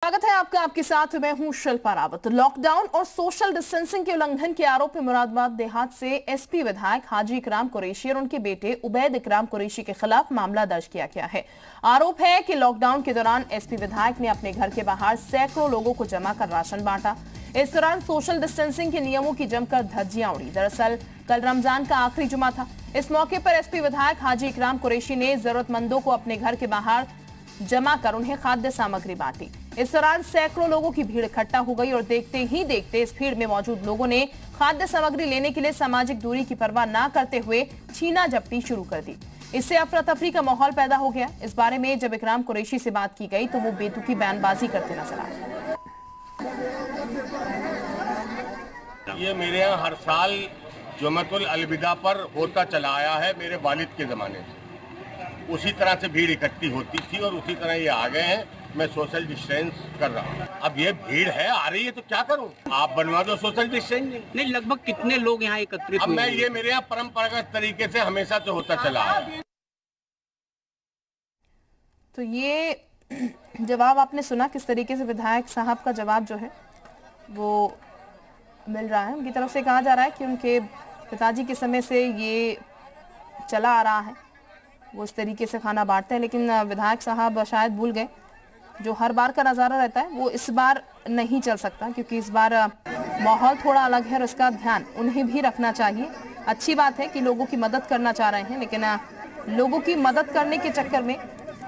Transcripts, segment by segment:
स्वागत है आपका। आपके साथ मैं हूं शिल्पा रावत। लॉकडाउन और सोशल डिस्टेंसिंग के उल्लंघन के आरोप में मुरादाबाद देहात से एसपी विधायक हाजी इकराम कुरैशी और उनके बेटे उबैद इकराम कुरैशी के खिलाफ मामला दर्ज किया गया है। आरोप है कि लॉकडाउन के दौरान एसपी विधायक ने अपने घर के बाहर सैकड़ों लोगों को जमा कर राशन बांटा। इस दौरान सोशल डिस्टेंसिंग के नियमों की जमकर धज्जियां उड़ी। दरअसल कल रमजान का आखिरी जुमा था। इस मौके पर एसपी विधायक हाजी इकराम कुरैशी ने जरूरतमंदों को अपने घर के बाहर जमा कर उन्हें खाद्य सामग्री बांटी। इस दौरान सैकड़ों लोगों की भीड़ इकट्ठा हो गई और देखते ही देखते इस भीड़ में मौजूद लोगों ने खाद्य सामग्री लेने के लिए सामाजिक दूरी की परवाह न करते हुए छीना झपटी शुरू कर दी। इससे अफरा तफरी का माहौल पैदा हो गया। इस बारे में जब इकराम कुरैशी से बात की गई तो वो बेतुकी बयानबाजी करते नजर आए। ये मेरे यहाँ हर साल जुमतुल अलविदा पर होता चला आया है। मेरे वालिद के जमाने से उसी तरह से भीड़ इकट्ठी होती थी और उसी तरह ये आ गए हैं। मैं सोशल डिस्टेंस कर रहा हूँ। अब ये भीड़ है, आ रही है तो क्या करूँ? आप बनवा दो सोशल डिस्टेंस। नहीं, लगभग कितने लोग यहाँ एकत्रित अब मैं ये मेरे यहाँ परंपरागत तरीके से हमेशा से होता चला आया। तो ये जवाब आपने सुना, किस तरीके से विधायक साहब का जवाब जो है वो मिल रहा है। उनकी तरफ से कहा जा रहा है कि उनके पिताजी के समय से ये चला आ रहा है, वो इस तरीके से खाना बांटते हैं। लेकिन विधायक साहब शायद भूल गए, जो हर बार का नज़ारा रहता है वो इस बार नहीं चल सकता, क्योंकि इस बार माहौल थोड़ा अलग है और इसका ध्यान उन्हें भी रखना चाहिए। अच्छी बात है कि लोगों की मदद करना चाह रहे हैं, लेकिन लोगों की मदद करने के चक्कर में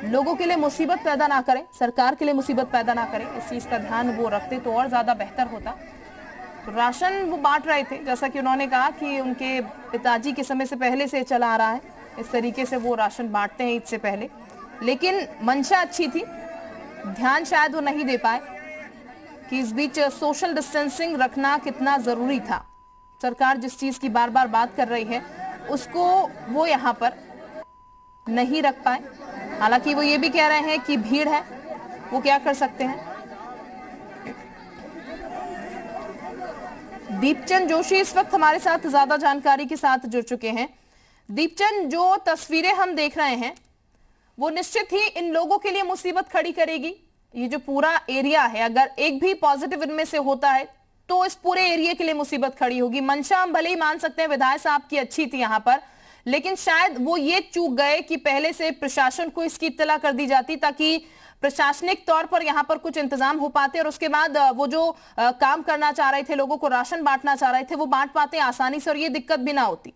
लोगों के लिए मुसीबत पैदा ना करें, सरकार के लिए मुसीबत पैदा ना करें। इस चीज़ का ध्यान वो रखते तो और ज़्यादा बेहतर होता। तो राशन वो बांट रहे थे, जैसा कि उन्होंने कहा कि उनके पिताजी के समय से पहले से चला आ रहा है, इस तरीके से वो राशन बांटते हैं ईद से पहले। लेकिन मंशा अच्छी थी, ध्यान शायद वो नहीं दे पाए कि इस बीच सोशल डिस्टेंसिंग रखना कितना जरूरी था। सरकार जिस चीज की बार बार बात कर रही है उसको वो यहाँ पर नहीं रख पाए। हालांकि वो ये भी कह रहे हैं कि भीड़ है, वो क्या कर सकते हैं। दीपचंद जोशी इस वक्त हमारे साथ ज्यादा जानकारी के साथ जुड़ चुके हैं। दीपचंद, जो तस्वीरें हम देख रहे हैं वो निश्चित ही इन लोगों के लिए मुसीबत खड़ी करेगी। ये जो पूरा एरिया है, अगर एक भी पॉजिटिव इनमें से होता है तो इस पूरे एरिया के लिए मुसीबत खड़ी होगी। मंशा हम भले ही मान सकते हैं विधायक साहब की अच्छी थी यहाँ पर, लेकिन शायद वो ये चूक गए कि पहले से प्रशासन को इसकी इत्तला कर दी जाती, ताकि प्रशासनिक तौर पर यहाँ पर कुछ इंतजाम हो पाते और उसके बाद वो जो काम करना चाह रहे थे, लोगों को राशन बांटना चाह रहे थे, वो बांट पाते आसानी से और ये दिक्कत भी ना होती।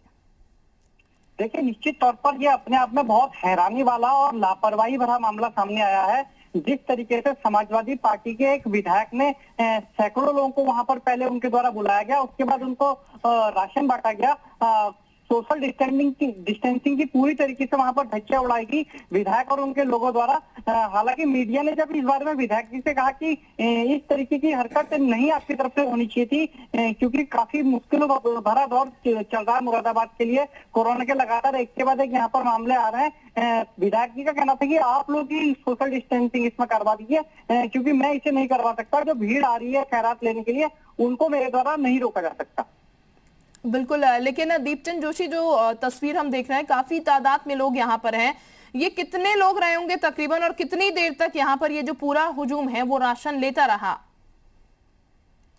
देखिए, निश्चित तौर पर ये अपने आप में बहुत हैरानी वाला और लापरवाही भरा मामला सामने आया है। जिस तरीके से समाजवादी पार्टी के एक विधायक ने सैकड़ों लोगों को वहां पर पहले उनके द्वारा बुलाया गया, उसके बाद उनको राशन बांटा गया। सोशल डिस्टेंसिंग की पूरी तरीके से वहां पर धज्जियां उड़ाई गई विधायक और उनके लोगों द्वारा। हालांकि मीडिया ने जब इस बारे में विधायक जी से कहा कि इस तरीके की हरकत नहीं आपकी तरफ से होनी चाहिए थी, क्योंकि काफी मुश्किल भरा दौर चल रहा है मुरादाबाद के लिए। कोरोना के लगातार एक के बाद एक यहाँ पर मामले आ रहे हैं। विधायक जी का कहना था कि आप लोग ही सोशल डिस्टेंसिंग इसमें करवा दीजिए, क्योंकि मैं इसे नहीं करवा सकता। जो भीड़ आ रही है खैरात लेने के लिए, उनको मेरे द्वारा नहीं रोका जा सकता। बिल्कुल, लेकिन दीपचंद जोशी, जो तस्वीर हम देख रहे हैं, काफी तादाद में लोग यहाँ पर हैं। ये कितने लोग रहे होंगे तकरीबन, और कितनी देर तक यहाँ पर ये जो पूरा हुजूम है वो राशन लेता रहा?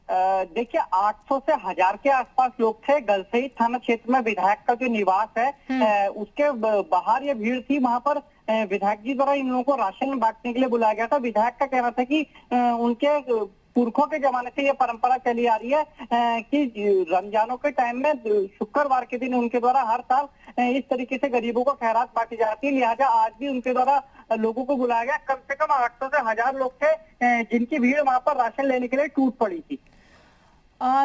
देखिए, 800 से 1000 के आसपास लोग थे। गलसई थाना क्षेत्र में विधायक का जो निवास है उसके बाहर ये भीड़ थी। वहां पर विधायक जी द्वारा इन लोगों को राशन बांटने के लिए बुलाया गया था। विधायक का कहना था कि उनके पुरखों के जमाने से ये परंपरा चली आ रही है कि रमजानों के टाइम में शुक्रवार के दिन उनके द्वारा हर साल इस तरीके से गरीबों को खैरात बांटी जाती है। लिहाजा आज भी उनके द्वारा लोगों को बुलाया गया। कम से कम 800 से 1000 लोग थे जिनकी भीड़ वहां पर राशन लेने के लिए टूट पड़ी थी।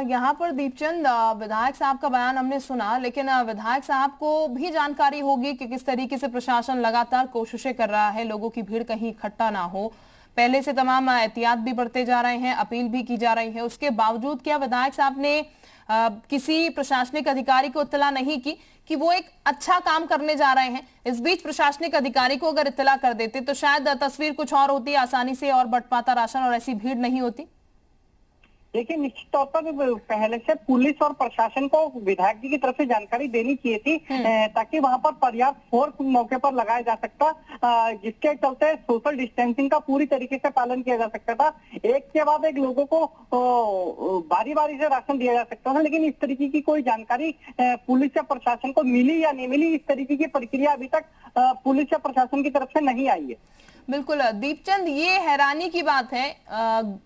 यहाँ पर दीपचंद, विधायक साहब का बयान हमने सुना, लेकिन विधायक साहब को भी जानकारी होगी कि किस तरीके से प्रशासन लगातार कोशिशें कर रहा है लोगों की भीड़ कहीं इकट्ठा ना हो। पहले से तमाम एहतियात भी बरते जा रहे हैं, अपील भी की जा रही है। उसके बावजूद क्या विधायक साहब ने किसी प्रशासनिक अधिकारी को इत्तला नहीं की कि वो एक अच्छा काम करने जा रहे हैं? इस बीच प्रशासनिक अधिकारी को अगर इत्तला कर देते तो शायद तस्वीर कुछ और होती, आसानी से और बढ़ पाता राशन और ऐसी भीड़ नहीं होती। देखिए, निश्चित तौर पर पहले से पुलिस और प्रशासन को विधायक जी की तरफ से जानकारी देनी चाहिए थी, ताकि वहां पर पर्याप्त फोर्स मौके पर लगाया जा सकता, जिसके चलते सोशल डिस्टेंसिंग का पूरी तरीके से पालन किया जा सकता था। एक के बाद एक लोगों को बारी बारी से राशन दिया जा सकता था, लेकिन इस तरीके की कोई जानकारी पुलिस या प्रशासन को मिली या नहीं मिली, इस तरीके की प्रक्रिया अभी तक पुलिस या प्रशासन की तरफ से नहीं आई है। बिल्कुल दीपचंद, ये हैरानी की बात है,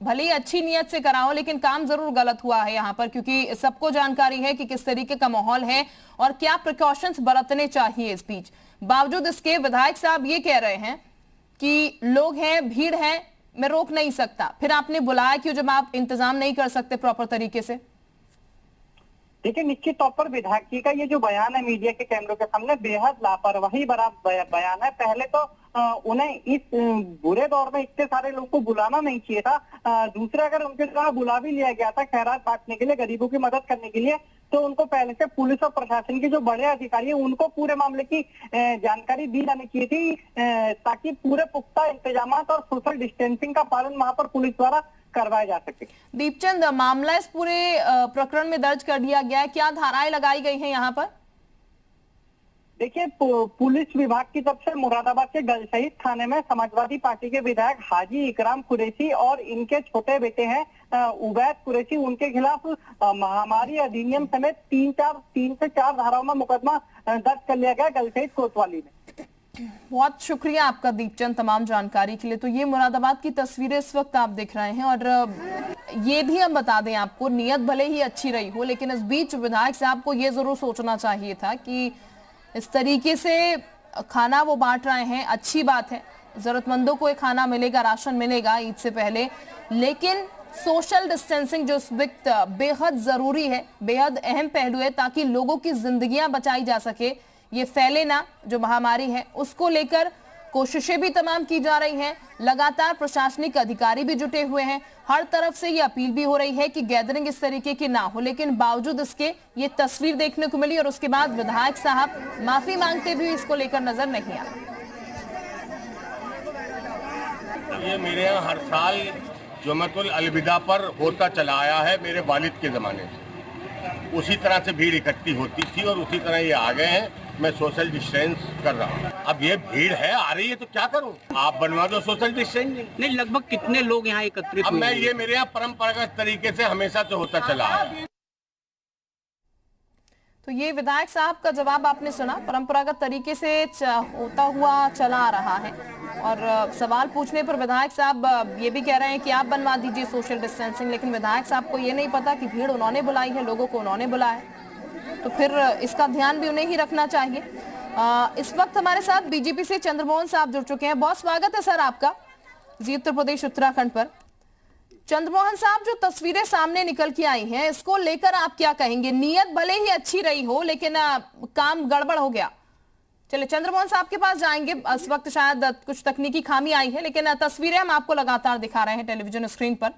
भले ही अच्छी नियत से करा हो लेकिन काम जरूर गलत हुआ है यहाँ पर, क्योंकि सबको जानकारी है कि किस तरीके का माहौल है और क्या प्रिकॉशंस बरतने चाहिए। इस बीच बावजूद इसके विधायक साहब ये कह रहे हैं कि लोग हैं, भीड़ है, मैं रोक नहीं सकता। फिर आपने बुलाया क्यों जब आप इंतजाम नहीं कर सकते प्रॉपर तरीके से? देखिए, निश्चित तौर पर विधायक जी का ये जो बयान है मीडिया के कैमरों के सामने बेहद लापरवाही भरा बयान है। पहले तो उन्हें इस बुरे दौर में इतने सारे लोगों को बुलाना नहीं चाहिए था। दूसरा, अगर उनके द्वारा बुला भी लिया गया था खैरात बांटने के लिए, गरीबों की मदद करने के लिए, तो उनको पहले से पुलिस और प्रशासन के जो बड़े अधिकारी हैं उनको पूरे मामले की जानकारी दी जानी चाहिए थी, ताकि पूरे पुख्ता इंतजाम और सोशल डिस्टेंसिंग का पालन वहां पर पुलिस द्वारा करवाया जा सके। दीपचंद, मामला इस पूरे प्रकरण में दर्ज कर दिया गया है, क्या धाराएं लगाई गई हैं यहाँ पर? देखिए, पुलिस विभाग की तरफ से मुरादाबाद के गलशहीद थाने में समाजवादी पार्टी के विधायक हाजी इकराम कुरैशी और इनके छोटे बेटे हैं उबैद कुरैशी, उनके खिलाफ महामारी अधिनियम समेत 3 से 4 धाराओं में मुकदमा दर्ज कर लिया गया गलशहीद कोतवाली में। बहुत शुक्रिया आपका दीपचंद तमाम जानकारी के लिए। तो ये मुरादाबाद की तस्वीरें इस वक्त आप देख रहे हैं, और ये भी हम बता दें आपको, नियत भले ही अच्छी रही हो लेकिन इस बीच विधायक साहब को ये जरूर सोचना चाहिए था कि इस तरीके से खाना वो बांट रहे हैं, अच्छी बात है, जरूरतमंदों को एक खाना मिलेगा, राशन मिलेगा ईद से पहले, लेकिन सोशल डिस्टेंसिंग जो इस वक्त बेहद जरूरी है, बेहद अहम पहलू है, ताकि लोगों की जिंदगियां बचाई जा सके, ये फैले ना जो महामारी है, उसको लेकर कोशिशें भी तमाम की जा रही हैं। लगातार प्रशासनिक अधिकारी भी जुटे हुए हैं, हर तरफ से ये अपील भी हो रही है कि गैदरिंग इस तरीके की ना हो, लेकिन बावजूद इसके ये तस्वीर देखने को मिली और उसके बाद विधायक साहब माफी मांगते भी इसको लेकर नजर नहीं आए। ये मेरे यहाँ हर साल जुम्मतुल अलविदा पर होता चला आया है, मेरे वालिद के जमाने से उसी तरह से भीड़ इकट्ठी होती थी और उसी तरह ये आ गए हैं। मैं सोशल डिस्टेंस कर रहा हूँ। अब ये भीड़ है, आ रही है तो क्या करूँ? आप बनवा दो सोशल डिस्टेंसिंग। नहीं, लगभग कितने लोग यहाँ एकत्रित अब हुए? मैं ये मेरे यहाँ परंपरागत तरीके से हमेशा से होता चला है। तो ये विधायक साहब का जवाब आपने सुना, परंपरागत तरीके से होता हुआ चला आ रहा है। और सवाल पूछने पर विधायक साहब ये भी कह रहे हैं कि आप बनवा दीजिए सोशल डिस्टेंसिंग, लेकिन विधायक साहब को ये नहीं पता कि भीड़ उन्होंने बुलाई है, लोगों को उन्होंने बुलाया, तो फिर इसका ध्यान भी उन्हें ही रखना चाहिए। इस वक्त हमारे साथ बीजेपी से चंद्रमोहन साहब जुड़ चुके हैं। बहुत स्वागत है सर आपका जी उत्तर प्रदेश उत्तराखंड पर। चंद्रमोहन साहब, जो तस्वीरें सामने निकल के आई हैं, इसको लेकर आप क्या कहेंगे? नियत भले ही अच्छी रही हो लेकिन काम गड़बड़ हो गया। चलिए चंद्रमोहन साहब के पास जाएंगे, इस वक्त शायद कुछ तकनीकी खामी आई है, लेकिन तस्वीरें हम आपको लगातार दिखा रहे हैं टेलीविजन स्क्रीन पर,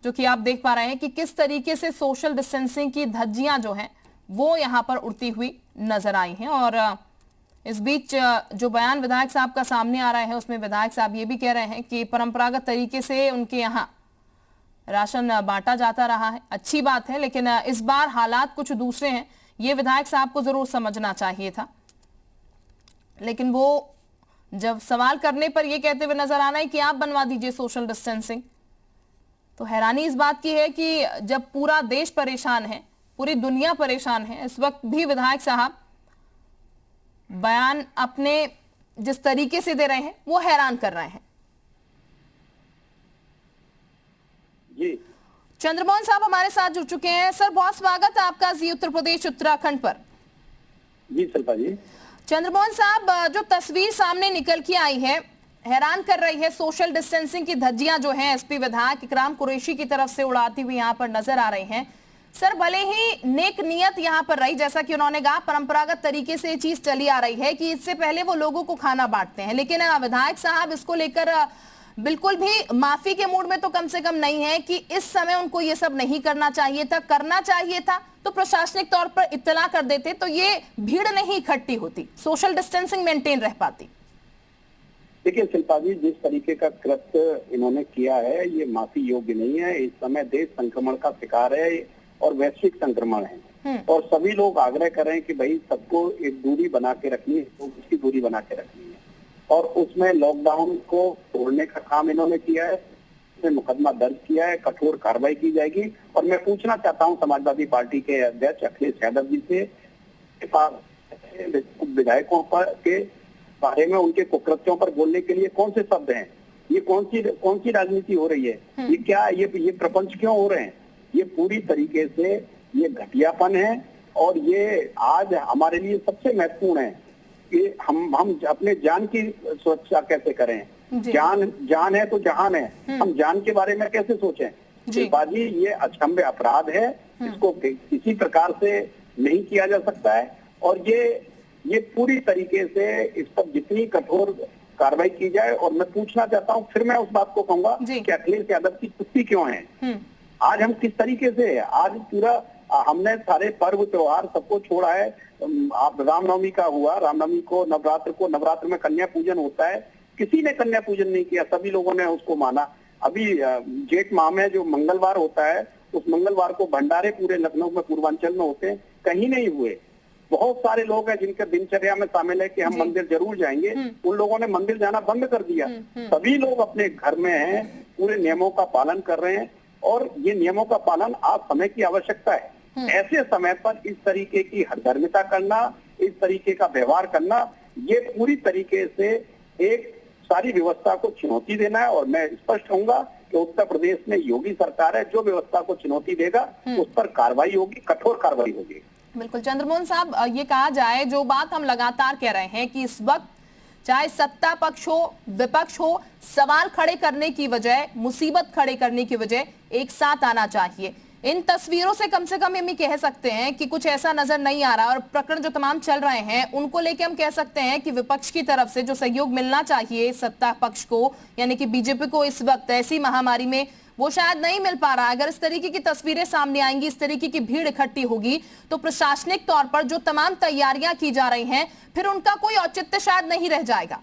जो कि आप देख पा रहे हैं कि किस तरीके से सोशल डिस्टेंसिंग की धज्जियां जो हैं वो यहाँ पर उड़ती हुई नजर आई हैं। और इस बीच जो बयान विधायक साहब का सामने आ रहा है उसमें विधायक साहब ये भी कह रहे हैं कि परंपरागत तरीके से उनके यहाँ राशन बांटा जाता रहा है, अच्छी बात है, लेकिन इस बार हालात कुछ दूसरे हैं। ये विधायक साहब को जरूर समझना चाहिए था, लेकिन वो जब सवाल करने पर यह कहते हुए नजर आना है कि आप बनवा दीजिए सोशल डिस्टेंसिंग, तो हैरानी इस बात की है कि जब पूरा देश परेशान है, पूरी दुनिया परेशान है, इस वक्त भी विधायक साहब बयान अपने जिस तरीके से दे रहे हैं वो हैरान कर रहे हैं। जी चंद्रमोहन साहब हमारे साथ जुड़ चुके हैं। सर बहुत स्वागत है आपका जी उत्तर प्रदेश उत्तराखंड पर। जी शिल्पा जी। चंद्रमोहन साहब, जो तस्वीर सामने निकल के आई है हैरान कर रही है। सोशल डिस्टेंसिंग की धज्जियां जो हैं एसपी विधायक इकराम कुरैशी की तरफ से उड़ाती हुई यहाँ पर नजर आ रही हैं। सर भले ही नेक नियत यहाँ पर रही, जैसा कि उन्होंने कहा परंपरागत तरीके से ये चीज चली आ रही है कि इससे पहले वो लोगों को खाना बांटते हैं, लेकिन विधायक साहब इसको लेकर बिल्कुल भी माफी के मूड में तो कम से कम नहीं है कि इस समय उनको ये सब नहीं करना चाहिए था। करना चाहिए था तो प्रशासनिक तौर पर इत्तला कर देते तो ये भीड़ नहीं इकट्ठी होती, सोशल डिस्टेंसिंग मेंटेन रह पाती। देखिए शिल्पा जी, जिस तरीके का कृत्य इन्होंने किया है ये माफी योग्य नहीं है। इस समय देश संक्रमण का शिकार है और वैश्विक संक्रमण है और सभी लोग आग्रह करें कि भाई सबको एक दूरी बना के रखनी है, तो उसकी दूरी बना के रखनी है और उसमें लॉकडाउन को तोड़ने का काम इन्होंने किया है। इसमें मुकदमा दर्ज किया है, कठोर कार्रवाई की जाएगी। और मैं पूछना चाहता हूं समाजवादी पार्टी के अध्यक्ष अखिलेश यादव जी से, विधायकों पर के बारे में उनके कुकृत्यों पर बोलने के लिए कौन से शब्द हैं? ये कौन सी राजनीति हो रही है? ये क्या ये प्रपंच क्यों हो रहे हैं? ये पूरी तरीके से ये घटियापन है और ये आज हमारे लिए सबसे महत्वपूर्ण है कि हम अपने जान की सुरक्षा कैसे करें। जान है तो जहान है, हम जान के बारे में कैसे सोचें? शिल्पाजी, ये अक्षम्य अपराध है, इसको किसी प्रकार से नहीं किया जा सकता है और ये पूरी तरीके से इस पर जितनी कठोर कार्रवाई की जाए। और मैं पूछना चाहता हूँ, फिर मैं उस बात को कहूंगा कि अखिलेश यादव की कुत्ती क्यों है? आज हम किस तरीके से आज पूरा हमने सारे पर्व त्योहार सबको छोड़ा है। आप रामनवमी का हुआ, रामनवमी को नवरात्र में कन्या पूजन होता है, किसी ने कन्या पूजन नहीं किया, सभी लोगों ने उसको माना। अभी जेठ माह में जो मंगलवार होता है, उस मंगलवार को भंडारे पूरे लखनऊ में पूर्वांचल में होते हैं, कहीं नहीं हुए। बहुत सारे लोग हैं जिनके दिनचर्या में शामिल है कि हम मंदिर जरूर जाएंगे, उन लोगों ने मंदिर जाना बंद कर दिया। सभी लोग अपने घर में हैं, पूरे नियमों का पालन कर रहे हैं और ये नियमों का पालन आज समय की आवश्यकता है। ऐसे समय पर इस तरीके की हठधर्मिता करना, इस तरीके का व्यवहार करना, ये पूरी तरीके से एक सारी व्यवस्था को चुनौती देना है। और मैं स्पष्ट कहूंगा कि उत्तर प्रदेश में योगी सरकार है, जो व्यवस्था को चुनौती देगा उस पर कार्रवाई होगी, कठोर कार्रवाई होगी। बिल्कुल चंद्रमोहन साहब, ये कहा जाए, जो बात हम लगातार कह रहे हैं कि इस वक्त चाहे सत्ता पक्ष हो विपक्ष हो, सवाल खड़े करने की बजाय, मुसीबत खड़े करने की बजाय एक साथ आना चाहिए। इन तस्वीरों से कम हम ये कह सकते हैं कि कुछ ऐसा नजर नहीं आ रहा और प्रकरण जो तमाम चल रहे हैं उनको लेके हम कह सकते हैं कि विपक्ष की तरफ से जो सहयोग मिलना चाहिए सत्ता पक्ष को, यानी कि बीजेपी को, इस वक्त ऐसी महामारी में वो शायद नहीं मिल पा रहा। अगर इस तरीके की तस्वीरें सामने आएंगी, इस तरीके की भीड़ इकट्ठी होगी, तो प्रशासनिक तौर पर जो तमाम तैयारियां की जा रही हैं, फिर उनका कोई औचित्य शायद नहीं रह जाएगा।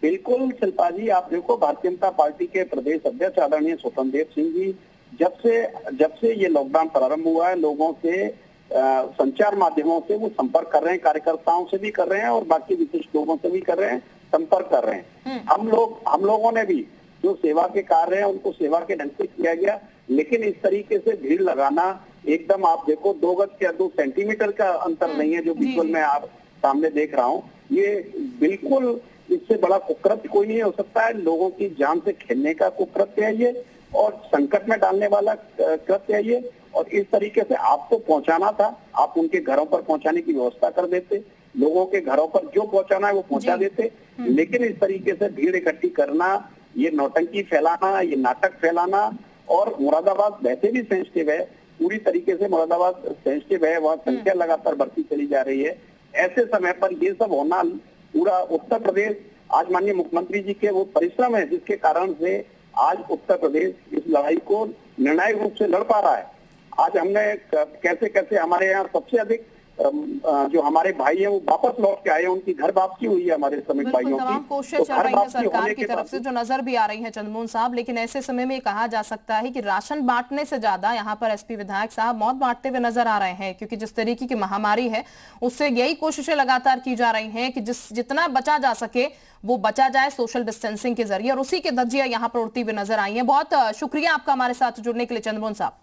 बिल्कुल शिल्पा जी, आप देखो भारतीय जनता पार्टी के प्रदेश अध्यक्ष आदरणीय स्वतंत्र देव सिंह जी जब से ये लॉकडाउन प्रारंभ हुआ है, लोगों से संचार माध्यमों से वो संपर्क कर रहे हैं, कार्यकर्ताओं से भी कर रहे हैं और बाकी विशिष्ट लोगों से भी कर रहे हैं, संपर्क कर रहे हैं। हम लोगों ने भी जो सेवा के कार्य हैं उनको सेवा के ढंग से किया गया, लेकिन इस तरीके से भीड़ लगाना एकदम, आप देखो 2 गज या 2 सेंटीमीटर का अंतर नहीं है जो विजुअल में आप सामने देख रहा हूँ। ये बिल्कुल इससे बड़ा कुकृत्य कोई नहीं हो सकता है। लोगों की जान से खेलने का कुकृत्य है ये और संकट में डालने वाला कृत्य है ये। और इस तरीके से आपको पहुंचाना था, आप उनके घरों पर पहुंचाने की व्यवस्था कर देते, लोगों के घरों पर जो पहुंचाना है वो पहुंचा देते। लेकिन इस तरीके से भीड़ इकट्ठी करना, ये नौटंकी फैलाना, ये नाटक फैलाना, और मुरादाबाद वैसे भी सेंसिटिव है, पूरी तरीके से मुरादाबाद सेंसिटिव है, वहाँ संख्या लगातार बढ़ती चली जा रही है। ऐसे समय पर ये सब होना, पूरा उत्तर प्रदेश आज माननीय मुख्यमंत्री जी के वो परिश्रम है जिसके कारण से आज उत्तर प्रदेश इस लड़ाई को निर्णायक रूप से लड़ पा रहा है। आज हमने कैसे हमारे यहाँ सबसे अधिक जो हमारे भाई हैं वो वापस लौट के आए, उनकी घर वापसी हुई है हमारे श्रमिक भाइयों की। कोशिश चल रही है सरकार की तरफ से, जो नजर भी आ रही है चंद्रमोहन साहब। लेकिन ऐसे समय में कहा जा सकता है कि राशन बांटने से ज्यादा यहाँ पर एसपी विधायक साहब मौत बांटते हुए नजर आ रहे हैं, क्योंकि जिस तरीके की महामारी है उससे यही कोशिशें लगातार की जा रही हैं कि जितना बचा जा सके वो बचा जाए सोशल डिस्टेंसिंग के जरिए, और उसी के धज्जियां यहाँ पर उड़ती हुई नजर आई है। बहुत शुक्रिया आपका हमारे साथ जुड़ने के लिए चंद्रमोहन साहब।